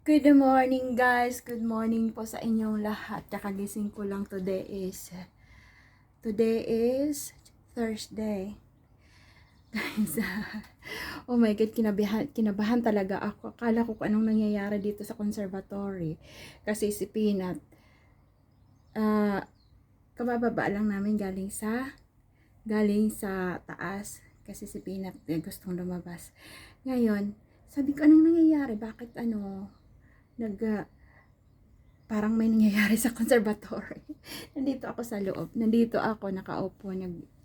Good morning guys, good morning po sa inyong lahat. Kakagising ko lang today is Thursday. Guys, oh my god, kinabahan talaga ako. Akala ko kung anong nangyayari dito sa conservatory. Kasi si Peanut, kabababa lang namin galing sa taas. Kasi si Peanut gustong lumabas. Ngayon, sabi ko anong nangyayari? Bakit parang may nangyayari sa conservatory. Nandito ako sa loob. Nandito ako nakaupo,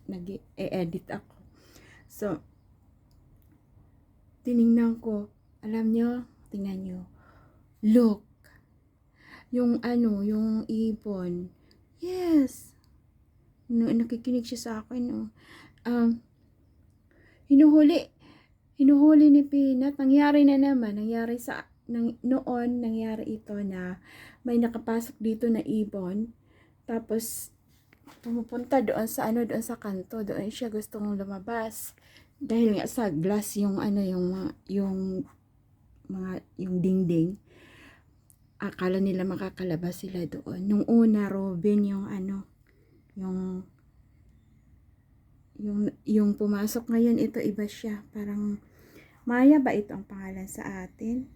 nag-e-edit ako. So, tiningnan ko. Alam nyo, tingnan nyo. Look. Yung ibon. Yes. Nakikinig siya sa akin. Hinuhuli ni Peanut. Nangyari ito na may nakapasok dito na ibon, tapos pumupunta doon sa kanto, doon siya gustong lumabas dahil nga sa glass yung dingding. Akala nila makakalabas sila doon. Nung una, Robin yung pumasok. Ngayon ito iba siya, parang Maya ba ito ang pangalan sa atin?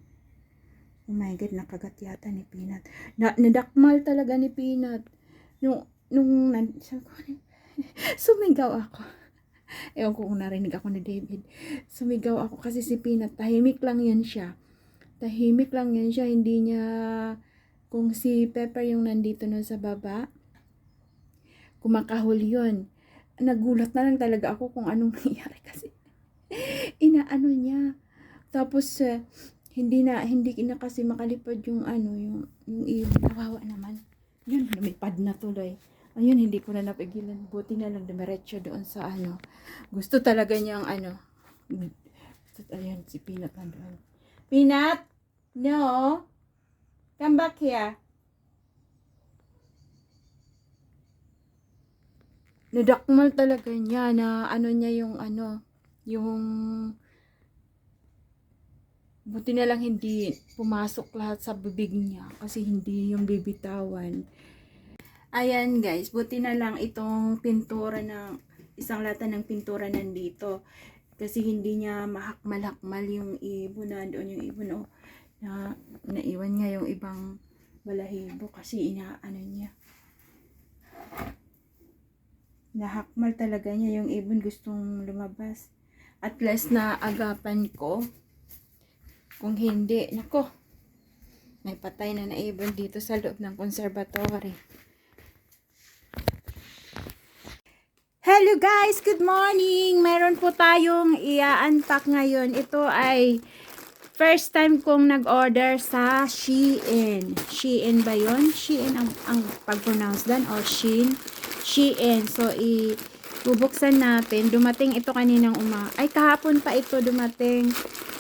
Oh my God, nakagat yata ni Peanut. Nadakmal talaga ni Peanut. Sumigaw ako. Ewan ko kung narinig ako ni David. Sumigaw ako kasi si Peanut, tahimik lang yan siya. Hindi niya, kung si Pepper yung nandito na sa baba, kumakahol yun. Nagulat na lang talaga ako kung anong nangyari kasi inaano niya. Tapos, hindi na kasi makalipad yung ibon. Kawawa naman. Yun, lumipad na tuloy. Ayun, hindi ko na napigilan. Buti na lang dumiretso doon sa Gusto talaga niyang Ayun, si Peanut nandoon. Peanut? No? Come back here. Nadakmal talaga niya na yung buti na lang hindi pumasok lahat sa bibig niya kasi hindi yung bibitawan. Ayan guys, buti na lang itong pintura isang lata ng pintura nandito kasi hindi niya mahakmal-hakmal yung ibon. Doon yung ibon na naiwan niya yung ibang balahibo kasi niya. Nahakmal talaga niya yung ibon, gustong lumabas. At least na agapan ko. Kung hindi, nako, may patay na naibon dito sa loob ng conservatory. Hello guys, good morning! Meron po tayong i-unpack ngayon. Ito ay first time kong nag-order sa Shein. Shein ba yun? Shein ang pag-pronounce dan or Shein? Shein. So, bubuksan natin. Dumating ito kaninang kahapon pa ito dumating.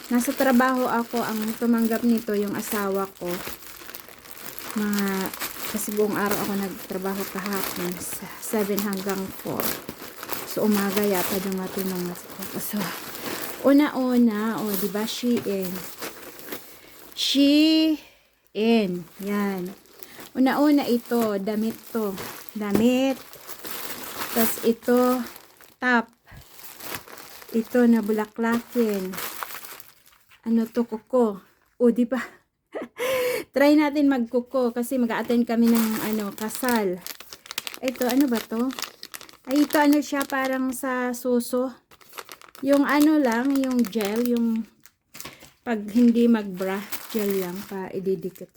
Nasa trabaho ako, ang tumanggap nito yung asawa ko. Kasi buong araw ako nagtrabaho kahapon, 7 hanggang 4. So, umaga yata dumating mga so, una-una, diba, Shein. Shein. Yan. Una-una ito, damit to. Damit. Tapos ito, top. Ito na bulaklakin. Kuko. Diba? Try natin magkuko kasi mag-a-attend kami ng kasal. Ito, ano ba to? Ito siya parang sa suso. Yung lang, yung gel, yung pag hindi mag-bra, gel lang pa ididikit.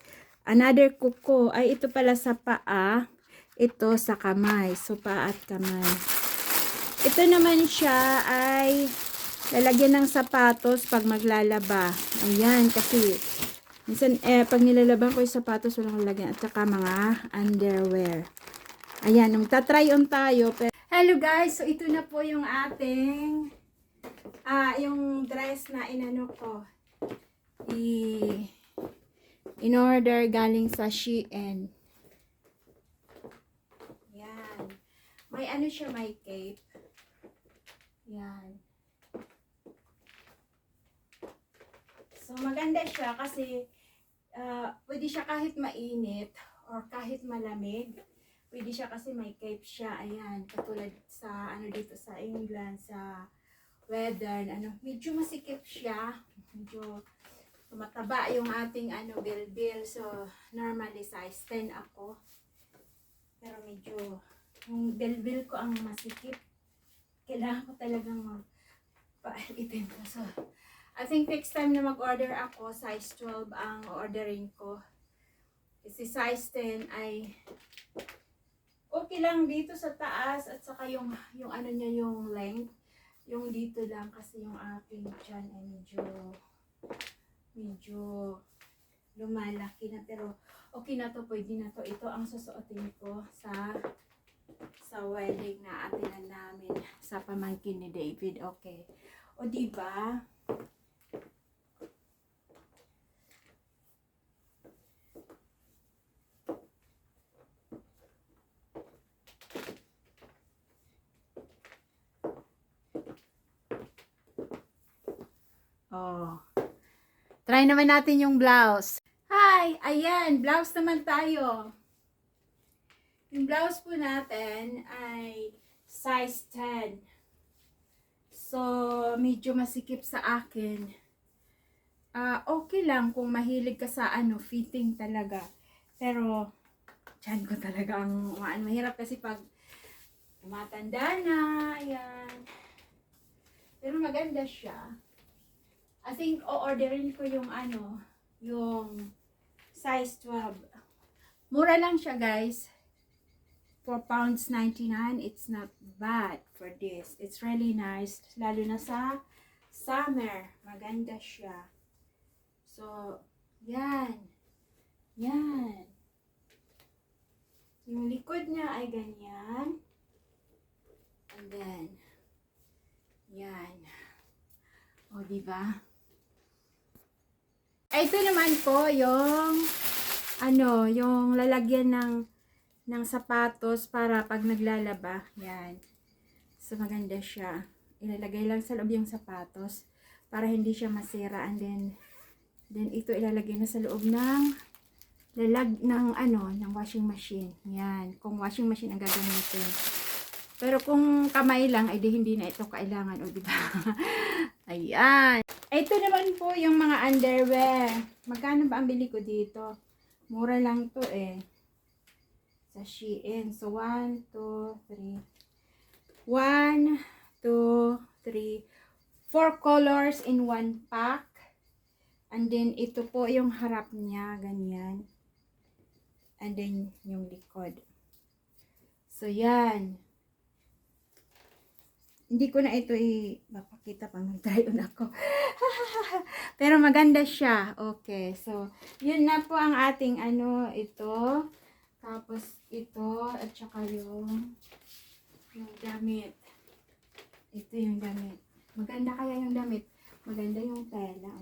Another kuko. Ito pala sa paa. Ito sa kamay. So, paa at kamay. Ito naman siya ay lalagyan ng sapatos pag maglalaba. Ayan, kasi minsan, pag nilalaban ko yung sapatos, walang lalagyan. At saka mga underwear. Ayan, magta-try on tayo. Hello guys, so ito na po yung ating, yung dress na ko. In-order galing sa Shein. Yan. May siya, may cape. Yan. So, maganda siya kasi Pwede siya kahit mainit or kahit malamig. Pwede siya kasi may cape siya. Ayan, katulad sa ano dito sa England, sa weather, ano, medyo masikip siya. Medyo mataba yung ating ano bilbil. So, normally size 10 ako. Pero medyo yung bilbil ko ang masikip. Kailangan ko talagang paalitin ko. So, I think next time na mag-order ako, size 12 ang ordering ko. Kasi size 10 ay okay lang dito sa taas at saka yung ano niya, yung length. Yung dito lang kasi yung aking tiyan ay medyo lumalaki na, pero okay na to, pwede na to. Ito ang susuotin ko sa wedding na atinan namin sa pamangkin ni David. Okay. O diba? Oh. Try naman natin yung blouse. Hi! Ayan, blouse naman tayo. Yung blouse po natin ay size 10. So, medyo masikip sa akin. Okay lang kung mahilig ka sa ano, fitting talaga. Pero, tiyan ko talaga ang mahirap kasi pag tumatanda na, ayan. Pero maganda siya. I think o-orderin ko yung ano, yung size 12. Mura lang siya, guys. £4.99. It's not bad for this. It's really nice. Lalo na sa summer. Maganda siya. So, yan. Yan. Yung likod niya ay ganyan. And then, yan. O, diba? Ito naman po yung ano, yung lalagyan ng sapatos para pag naglalaba. Yan. So, maganda siya. Ilalagay lang sa loob yung sapatos para hindi siya masira. And then ito ilalagay na sa loob ng ng washing machine. Yan. Kung washing machine ang gagamitin. Pero kung kamay lang, ay di hindi na ito kailangan. O, diba? Ayan. Ito naman po yung mga underwear. Magkano ba ang bili ko dito? Mura lang to eh. Sa Shein. So, 1, 2, 3. 1, 2, 3. 4 colors in 1 pack. And then, ito po yung harap niya. Ganyan. And then, yung likod. So, yan. Hindi ko na ito mapakita pang mag-try on ako. Pero maganda siya. Okay. So, yun na po ang ating ano, ito. Tapos, ito. At saka yung damit. Ito yung damit. Maganda kaya yung damit. Maganda yung tela.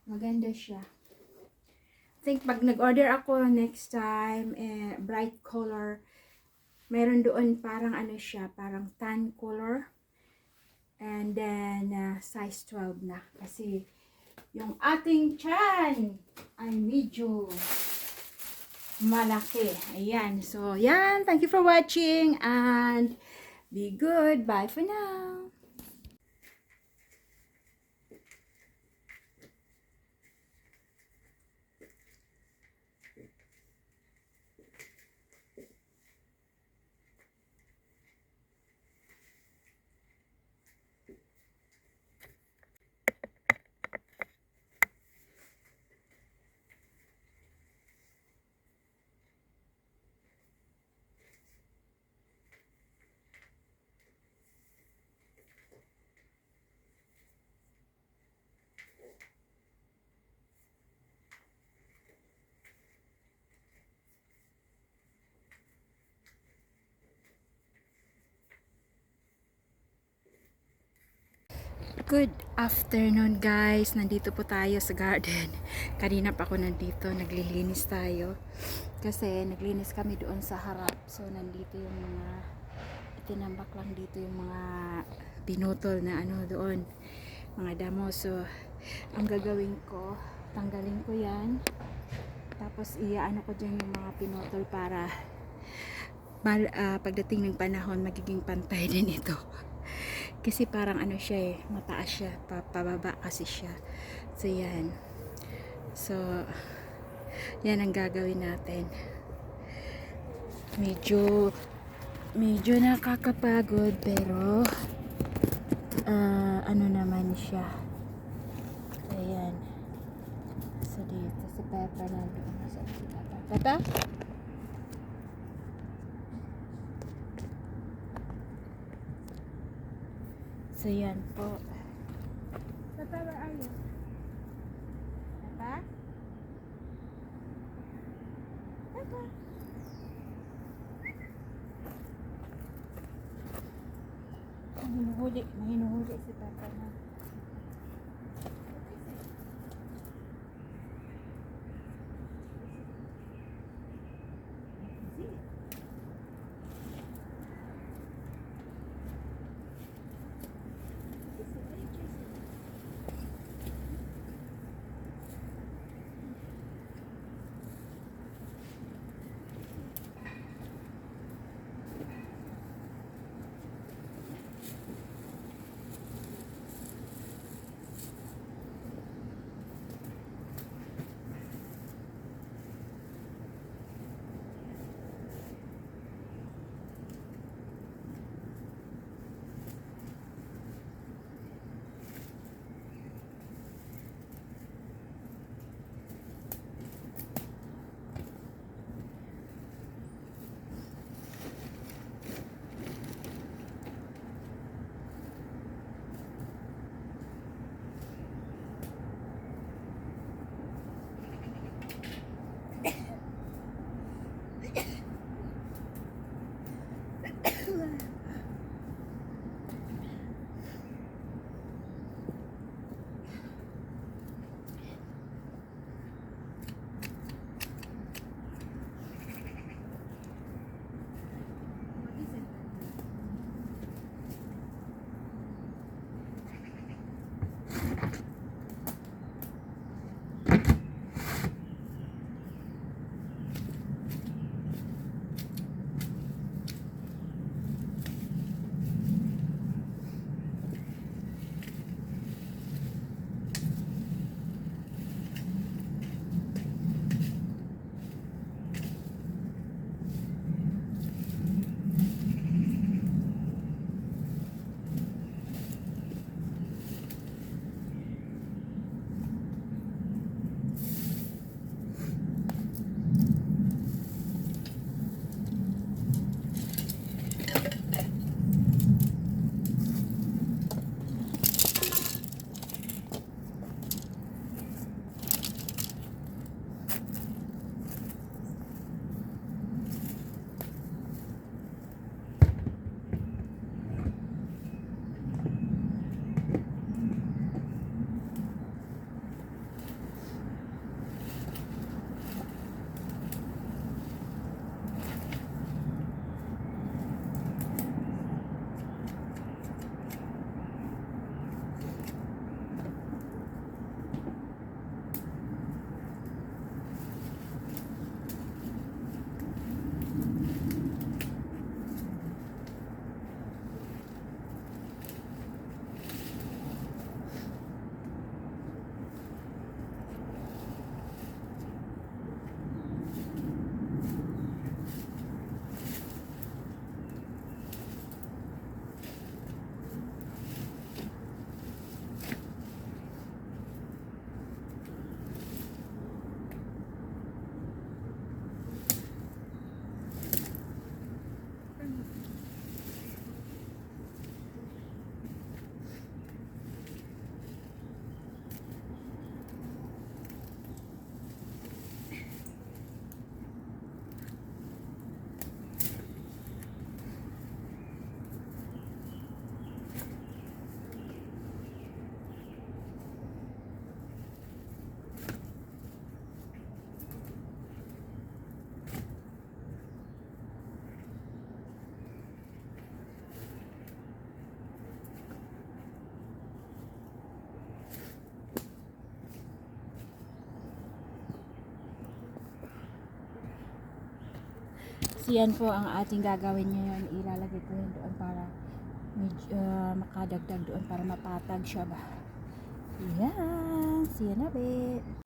Maganda siya. I think pag nag-order ako next time, bright color, meron doon parang ano siya, parang tan color. And then, size 12 na. Kasi, yung ating tiyan ay medyo malaki. Ayan. So, yan. Thank you for watching. And, be good. Bye for now. Good afternoon guys, nandito po tayo sa garden. Kanina pa ako nandito, naglilinis tayo. Kasi naglinis kami doon sa harap. So nandito yung mga, itinambak lang dito yung mga pinutol na ano doon, mga damo. So ang gagawin ko, Tanggalin ko yan. Tapos iaano ko dyan yung mga pinutol para pagdating ng panahon magiging pantay din ito. Kasi parang ano siya mataas siya, pababa kasi siya. So yan. So yan ang gagawin natin. Medyo nakakapagod pero ano naman siya. Ayan. So dito si Peppa nandoon. Nasaan si Peppa? Peppa? So yan po. Peppa, where are you? Peppa? Peppa? Mahinuhuli si Peppa na. So yan po ang ating gagawin ngayon. Ilalagay ko yun doon para medyo makadagdag doon para mapatag siya ba. Yan. See you na bit.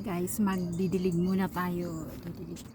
Guys, magdidilig muna tayo. Didilig.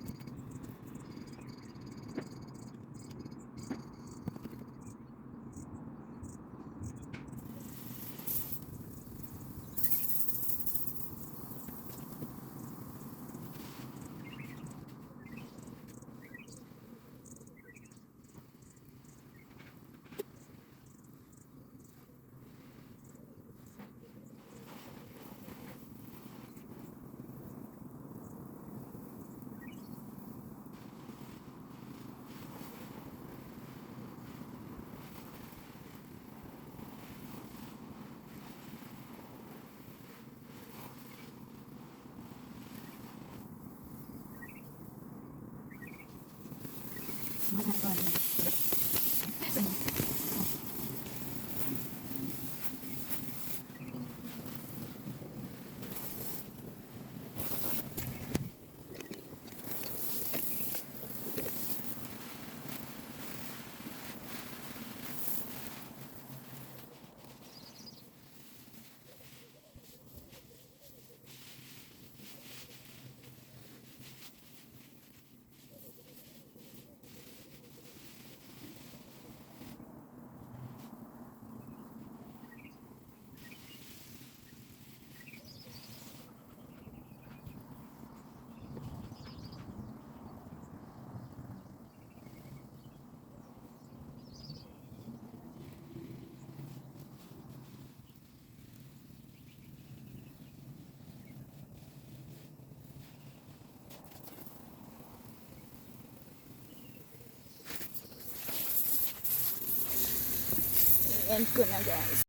End ko na guys.